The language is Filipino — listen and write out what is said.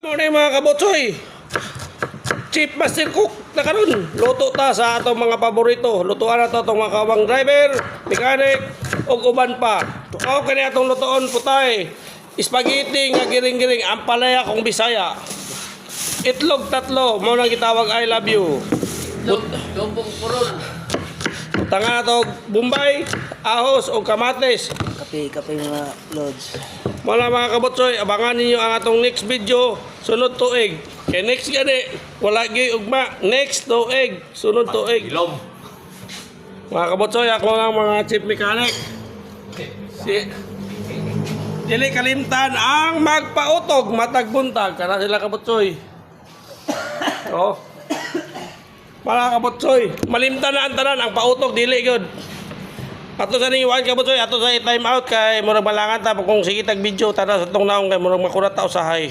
Ano na mga kabotsoy? Chief Master Cook na karon. Luto ta sa atong mga paborito. Lutuan na to itong mga kawang driver, mechanic, o uban pa. O kani atong lutoon putay. Spaghetti nga giring-giring, ampalaya kung Bisaya. Itlog tatlo, mo nang gitawag I love you. Lombong purol. Tanga na to, Bombay, ahos o kamates. Kape mga lods. Wala mga kabotsoy, abangan ninyo ang atong next video, sunod tuig. Kaya next gani, wala gyud ugma. Next tuig, sunod tuig. Mga kabotsoy, ako lang mga chief mechanic. Dili kalimtan ang magpautog, matag buntag. Kana sila kabotsoy. Oh. Mga kabotsoy, malimtan na ang tanan, ang pautog, dili gyud. Ato sa niwan kabotsoy, ato sa time out kay murag balangan ta kung sige tag video tara sa tong naong kay murag makurat ta usahay.